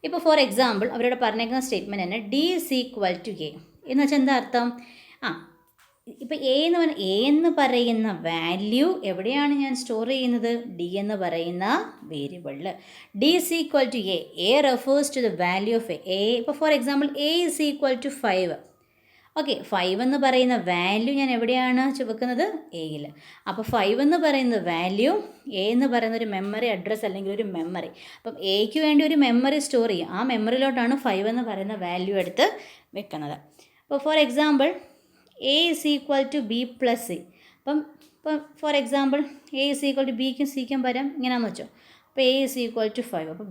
ഇപ്പോൾ ഫോർ എക്സാമ്പിൾ അവരോട് പറഞ്ഞേക്കുന്ന സ്റ്റേറ്റ്മെൻറ്റ് തന്നെ D is equal to a എന്ന് വെച്ചാൽ എന്താ അർത്ഥം? ഇപ്പോൾ എ എന്ന് പറയുന്ന വാല്യൂ എവിടെയാണ് ഞാൻ സ്റ്റോർ ചെയ്യുന്നത്? ഡി എന്ന് പറയുന്ന വേരിയബിളിൽ. D is equal to A refers to the value of A. ഇപ്പോൾ for example A is equal to 5. Okay, 5 എന്ന് പറയുന്ന വാല്യൂ ഞാൻ എവിടെയാണ് വെക്കുന്നത്? എയിൽ. അപ്പോൾ 5 എന്ന് പറയുന്ന വാല്യൂ എ എന്ന് പറയുന്ന ഒരു മെമ്മറി അഡ്രസ്സ് അല്ലെങ്കിൽ ഒരു മെമ്മറി. അപ്പം എക്ക് വേണ്ടി ഒരു മെമ്മറി സ്റ്റോർ ചെയ്യും. ആ മെമ്മറിയിലോട്ടാണ് 5 എന്ന് പറയുന്ന വാല്യൂ എടുത്ത് വെക്കുന്നത്. അപ്പോൾ for example A is equal to B plus C. അപ്പം for example A is equal to ബിക്കും സിക്കും പകരം ഇങ്ങനെയാണെന്ന് വെച്ചോ. അപ്പോൾ എ ഇസ് ഈക്വൽ ടു 5. അപ്പോൾ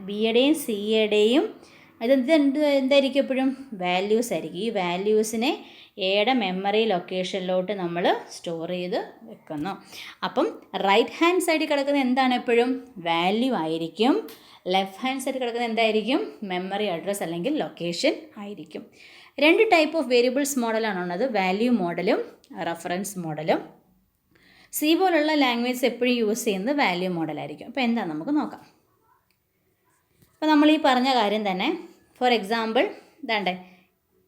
ബിയുടെയും സിയുടെയും എന്തായിരിക്കും എപ്പോഴും വാല്യൂസ് ആയിരിക്കും. ഈ വാല്യൂസിനെ എയുടെ മെമ്മറി ലൊക്കേഷനിലോട്ട് നമ്മൾ സ്റ്റോർ ചെയ്ത് വെക്കുന്നു. അപ്പം റൈറ്റ് ഹാൻഡ് സൈഡിൽ കിടക്കുന്ന എന്താണ് എപ്പോഴും വാല്യൂ ആയിരിക്കും. ലെഫ്റ്റ് ഹാൻഡ് സൈഡിൽ കിടക്കുന്ന എന്തായിരിക്കും മെമ്മറി അഡ്രസ്സ് അല്ലെങ്കിൽ ലൊക്കേഷൻ ആയിരിക്കും. 2 ടൈപ്പ് ഓഫ് വേരിയബിൾസ് മോഡലാണ് ഉള്ളത്, വാല്യൂ മോഡലും റെഫറൻസ് മോഡലും. സി പോലുള്ള ലാംഗ്വേജ് എപ്പോഴും യൂസ് ചെയ്യുന്നത് വാല്യൂ മോഡലായിരിക്കും. അപ്പോൾ എന്താ നമുക്ക് നോക്കാം. അപ്പോൾ നമ്മൾ ഈ പറഞ്ഞ കാര്യം തന്നെ ഫോർ എക്സാമ്പിൾ ഇതാണ്ടേ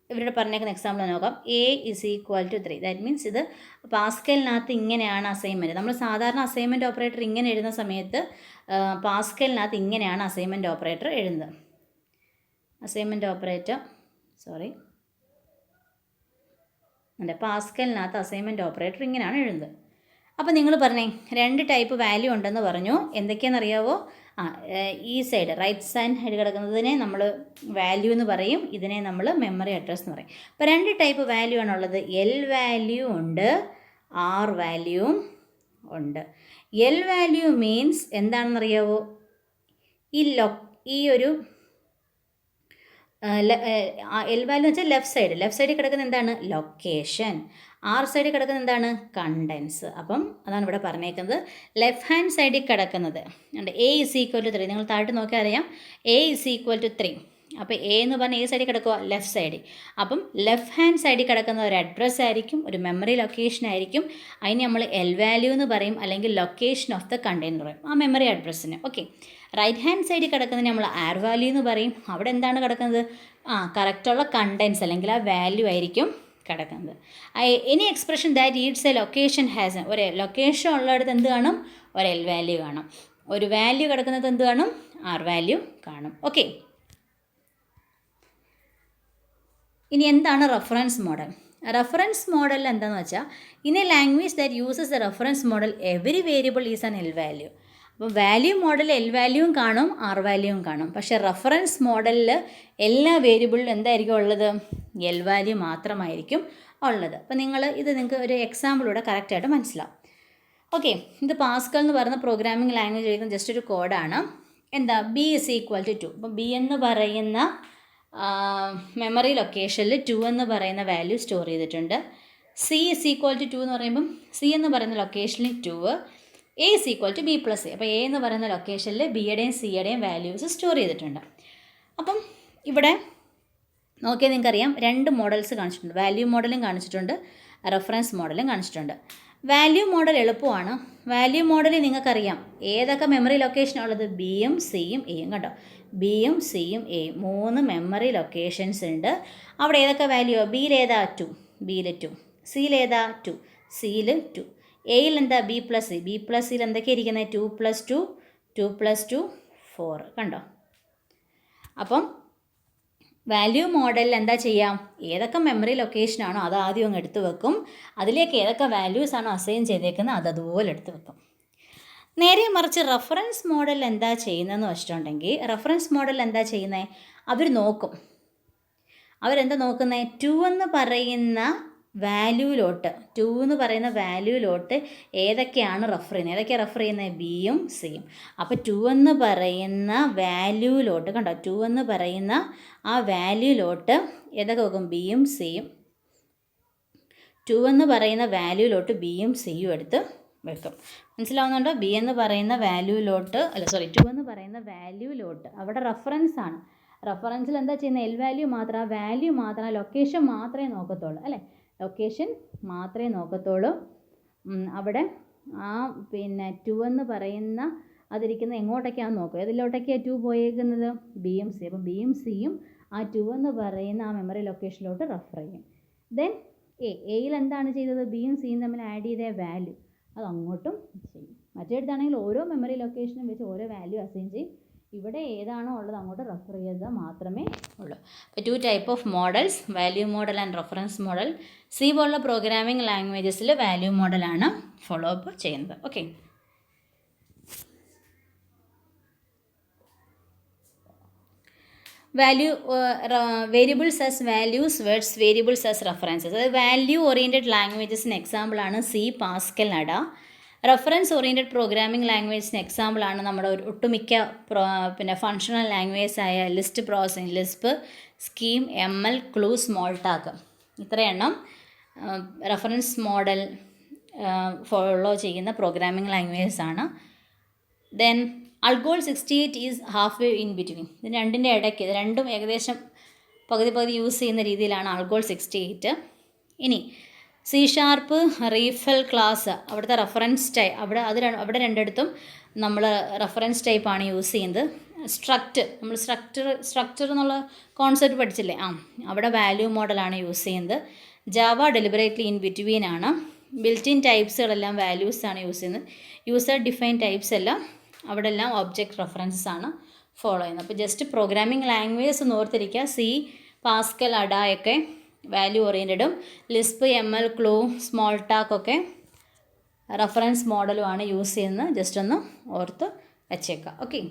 ഇവരുടെ പറഞ്ഞേക്കുന്ന എക്സാമ്പിൾ നോക്കാം. A = 3. ദാറ്റ് മീൻസ് ഇത് പാസ്കലിനകത്ത് ഇങ്ങനെയാണ് അസൈൻമെൻറ്റ്. നമ്മൾ സാധാരണ അസൈൻമെൻറ്റ് ഓപ്പറേറ്റർ ഇങ്ങനെ എഴുതുന്ന സമയത്ത് പാസ്കലിനകത്ത് ഇങ്ങനെയാണ് അസൈൻമെൻറ്റ് ഓപ്പറേറ്റർ എഴുതുന്നത്. പാസ്കലിനകത്ത് അസൈൻമെൻറ്റ് ഓപ്പറേറ്റർ ഇങ്ങനെയാണ് എഴുതുന്നത്. അപ്പോൾ നിങ്ങൾ പറഞ്ഞേ 2 ടൈപ്പ് വാല്യൂ ഉണ്ടെന്ന് പറഞ്ഞു. എന്തൊക്കെയാണെന്നറിയാവോ? ഈ സൈഡ് റൈറ്റ് സൈഡ് കിടക്കുന്നതിനെ നമ്മൾ വാല്യൂ എന്ന് പറയും, ഇതിനെ നമ്മൾ മെമ്മറി അഡ്രസ്സ് എന്ന് പറയും. അപ്പോൾ 2 ടൈപ്പ് വാല്യൂ ആണുള്ളത്. എൽ വാല്യൂ ഉണ്ട്, ആർ വാല്യൂവും ഉണ്ട്. എൽ വാല്യൂ മീൻസ് എന്താണെന്നറിയാവോ? ഈ ഒരു എൽ വാല്യൂ എന്ന് വെച്ചാൽ ലെഫ്റ്റ് സൈഡിൽ കിടക്കുന്ന എന്താണ് ലൊക്കേഷൻ, ആർ സൈഡിൽ കിടക്കുന്ന എന്താണ് കണ്ടൻസ്. അപ്പം അതാണ് ഇവിടെ പറഞ്ഞേക്കുന്നത്. ലെഫ്റ്റ് ഹാൻഡ് സൈഡിൽ കിടക്കുന്നത് A = 3. നിങ്ങൾ താഴോട്ട് നോക്കിയാൽ അറിയാം A = 3. അപ്പോൾ A എന്ന് പറഞ്ഞാൽ ഏത് സൈഡിൽ കിടക്കുക? ലെഫ്റ്റ് സൈഡിൽ. അപ്പം ലെഫ്റ്റ് ഹാൻഡ് സൈഡിൽ കിടക്കുന്ന ഒരു അഡ്രസ്സ് ആയിരിക്കും, ഒരു മെമ്മറി ലൊക്കേഷൻ ആയിരിക്കും. അതിന് നമ്മൾ എൽ വാല്യൂ എന്ന് പറയും, അല്ലെങ്കിൽ ലൊക്കേഷൻ ഓഫ് ദ കണ്ടെയ്നർ പറയും, ആ മെമ്മറി അഡ്രസ്സിന്. ഓക്കെ. റൈറ്റ് ഹാൻഡ് സൈഡിൽ കിടക്കുന്നതിന് നമ്മൾ ആർ വാല്യൂ എന്ന് പറയും. അവിടെ എന്താണ് കിടക്കുന്നത്? കറക്റ്റുള്ള കണ്ടൻസ് അല്ലെങ്കിൽ ആ വാല്യൂ ആയിരിക്കും കിടക്കുന്നത്. Any expression that its A location has ഒരു ലൊക്കേഷൻ ഉള്ളിടത്ത് എന്ത് കാണും? ഒരു എൽ വാല്യൂ കാണും. ഒരു വാല്യൂ കിടക്കുന്നത് എന്ത് കാണും? ആർ വാല്യൂ കാണും. ഓക്കെ. ഇനി എന്താണ് റെഫറൻസ് മോഡൽ? റെഫറൻസ് മോഡൽ എന്താണെന്ന് വെച്ചാൽ in A language that uses A reference model every variable is an L value. അപ്പോൾ വാല്യൂ മോഡൽ എൽ വാല്യൂവും കാണും, ആർ വാല്യൂവും കാണും. പക്ഷേ റെഫറൻസ് മോഡലിൽ എല്ലാ വേരിയബിളിലും എന്തായിരിക്കും ഉള്ളത്? എൽ വാല്യൂ മാത്രമായിരിക്കും ഉള്ളത്. അപ്പോൾ നിങ്ങൾക്ക് ഒരു എക്സാമ്പിളൂടെ കറക്റ്റായിട്ട് മനസ്സിലാവും. ഓക്കെ. ഇത് പാസ്കൽ എന്ന് പറയുന്ന പ്രോഗ്രാമിംഗ് ലാംഗ്വേജ് എഴുതുന്ന ജസ്റ്റ് ഒരു കോഡാണ്. എന്താ? B = 2. അപ്പോൾ B എന്ന് പറയുന്ന മെമ്മറി ലൊക്കേഷനിൽ 2 എന്ന് പറയുന്ന വാല്യൂ സ്റ്റോർ ചെയ്തിട്ടുണ്ട്. C = 2 എന്ന് പറയുമ്പം C എന്ന് പറയുന്ന ലൊക്കേഷനിൽ 2, A = B+A. അപ്പോൾ A എന്ന് പറയുന്ന ലൊക്കേഷനിൽ ബിയുടെയും സിയുടെയും വാല്യൂസ് സ്റ്റോർ ചെയ്തിട്ടുണ്ട്. അപ്പം ഇവിടെ നോക്കിയാൽ നിങ്ങൾക്കറിയാം 2 മോഡൽസ് കാണിച്ചിട്ടുണ്ട്. വാല്യൂ മോഡലും കാണിച്ചിട്ടുണ്ട്, റെഫറൻസ് മോഡലും കാണിച്ചിട്ടുണ്ട്. വാല്യൂ മോഡൽ എളുപ്പമാണ്. വാല്യൂ മോഡലിൽ നിങ്ങൾക്കറിയാം ഏതൊക്കെ മെമ്മറി ലൊക്കേഷനുള്ളത്? ബിയും സിയും എയും. കണ്ടോ? ബിയും സിയും എയും 3 മെമ്മറി ലൊക്കേഷൻസ് ഉണ്ട്. അവിടെ ഏതൊക്കെ വാല്യൂ? ബിയിലേതാ? 2, ബിയിൽ 2. സിയിലേതാ? 2, സിയിൽ 2. എയിൽ എന്താ? B+C. B+Cയിൽ എന്തൊക്കെയാണ് ഇരിക്കുന്നത്? 2 + 2, 2 + 2, 4. കണ്ടോ? അപ്പം വാല്യൂ മോഡലിൽ എന്താ ചെയ്യാം? ഏതൊക്കെ മെമ്മറി ലൊക്കേഷനാണോ അത് ആദ്യം അങ്ങ് എടുത്ത് വെക്കും. അതിലേക്ക് ഏതൊക്കെ വാല്യൂസ് ആണോ അസൈൻ ചെയ്തേക്കുന്നത് അത് അതുപോലെ എടുത്ത് വെക്കും. നേരെ മറിച്ച് റെഫറൻസ് മോഡലിൽ എന്താ ചെയ്യുന്നതെന്ന് വെച്ചിട്ടുണ്ടെങ്കിൽ റെഫറൻസ് മോഡലിൽ എന്താ ചെയ്യുന്നത്? അവർ നോക്കും. അവരെന്താ നോക്കുന്നത്? 2 എന്ന് പറയുന്ന വാല്യൂലോട്ട് ഏതൊക്കെയാണ് റെഫർ ചെയ്യുന്നത്? ഏതൊക്കെയാണ് റെഫർ ചെയ്യുന്നത്? ബിയും സിയും. അപ്പോൾ 2 എന്ന് പറയുന്ന വാല്യൂലോട്ട് കണ്ടോ? 2 എന്ന് പറയുന്ന ആ വാല്യൂലോട്ട് ഏതൊക്കെ വെക്കും? ബിയും സിയും. 2 എന്ന് പറയുന്ന വാല്യൂലോട്ട് ബിയും സിയും എടുത്ത് വെക്കും. മനസ്സിലാവുന്നുണ്ടോ? 2 എന്ന് പറയുന്ന വാല്യൂലോട്ട് അവിടെ റെഫറൻസ് ആണ്. റെഫറൻസിൽ എന്താ ചെയ്യുന്നത്? എൽ വാല്യൂ മാത്രം, ആ വാല്യൂ മാത്രം, ലൊക്കേഷൻ മാത്രമേ നോക്കത്തുള്ളൂ അല്ലേ? ലൊക്കേഷൻ മാത്രമേ നോക്കത്തുള്ളൂ. അവിടെ 2 എന്ന് പറയുന്ന അതിരിക്കുന്ന എങ്ങോട്ടൊക്കെയാണെന്ന് നോക്കും. ഏതിലോട്ടൊക്കെയാണ് 2 പോയേക്കുന്നത്? ബിയും സി. അപ്പം ബിയും സിയും ആ 2 എന്ന് പറയുന്ന ആ മെമ്മറി ലൊക്കേഷനിലോട്ട് റെഫർ ചെയ്യും. ദെൻ എയിൽ എന്താണ് ചെയ്തത്? ബിയും സിയും തമ്മിൽ ആഡ് ചെയ്ത വാല്യൂ അത് അങ്ങോട്ടും ചെയ്യും. മറ്റേടത്താണെങ്കിൽ ഓരോ മെമ്മറി ലൊക്കേഷനും വെച്ച് ഓരോ വാല്യൂ അസൈൻ ചെയ്യും. ഇവിടെ ഏതാണോ ഉള്ളത് അങ്ങോട്ട് റെഫർ ചെയ്താൽ മാത്രമേ ഉള്ളൂ. അപ്പോൾ 2 type of models, value model and reference model. C പോലുള്ള പ്രോഗ്രാമിംഗ് ലാംഗ്വേജസിൽ വാല്യൂ മോഡലാണ് ഫോളോ അപ്പ് ചെയ്യുന്നത്. Okay. Variables as values words variables as references. അതായത് വാല്യൂ ഓറിയൻറ്റഡ് ലാംഗ്വേജസിന് എക്സാമ്പിളാണ് C, Pascal, Ada. Reference oriented programming ലാംഗ്വേജിന് എക്സാമ്പിളാണ് നമ്മുടെ ഒട്ടുമിക്ക പിന്നെ ഫങ്ഷണൽ ലാംഗ്വേജ് ആയ list processing, Lisp, Scheme, ML, CLU, Smalltalk. ഇത്രയെണ്ണം റെഫറൻസ് മോഡൽ ഫോളോ ചെയ്യുന്ന പ്രോഗ്രാമിംഗ് ലാംഗ്വേജസ് ആണ്. Then Algol 68 is half way in between. ഇത് രണ്ടിൻ്റെ ഇടയ്ക്ക്, ഇത് രണ്ടും ഏകദേശം പകുതി യൂസ് ചെയ്യുന്ന രീതിയിലാണ് അൾഗോൾ 68. ഇനി C#, റീഫൽ ക്ലാസ്, അവിടുത്തെ റെഫറൻസ് ടൈപ്പ്, അവിടെ രണ്ടിടത്തും നമ്മൾ റെഫറൻസ് ടൈപ്പാണ് യൂസ് ചെയ്യുന്നത്. നമ്മൾ സ്ട്രക്ചർ എന്നുള്ള കോൺസെപ്റ്റ് പഠിച്ചില്ലേ, അവിടെ വാല്യൂ മോഡലാണ് യൂസ് ചെയ്യുന്നത്. ജാവ ഡെലിബറേറ്റ്ലി ഇൻ ബിറ്റ്വീൻ ആണ്. ബിൽറ്റ് ഇൻ ടൈപ്സുകളെല്ലാം വാല്യൂസാണ് യൂസ് ചെയ്യുന്നത്. യൂസർ ഡിഫൈൻ ടൈപ്സ് എല്ലാം അവിടെ എല്ലാം ഒബ്ജക്റ്റ് റെഫറൻസസ് ആണ് ഫോളോ ചെയ്യുന്നത്. അപ്പോൾ ജസ്റ്റ് പ്രോഗ്രാമിംഗ് ലാംഗ്വേജസ് ഒന്ന് ഓർത്തിരിക്കുക. C, പാസ്കൽ, അഡായൊക്കെ വാല്യൂ ഓറിയൻറ്റഡും, Lisp, ML, CLU, Smalltalk ഒക്കെ റെഫറൻസ് മോഡലുമാണ് യൂസ് ചെയ്യുന്നത്. ജസ്റ്റ് ഒന്ന് ഓർത്ത് വെച്ചേക്കാം. ഓക്കെ.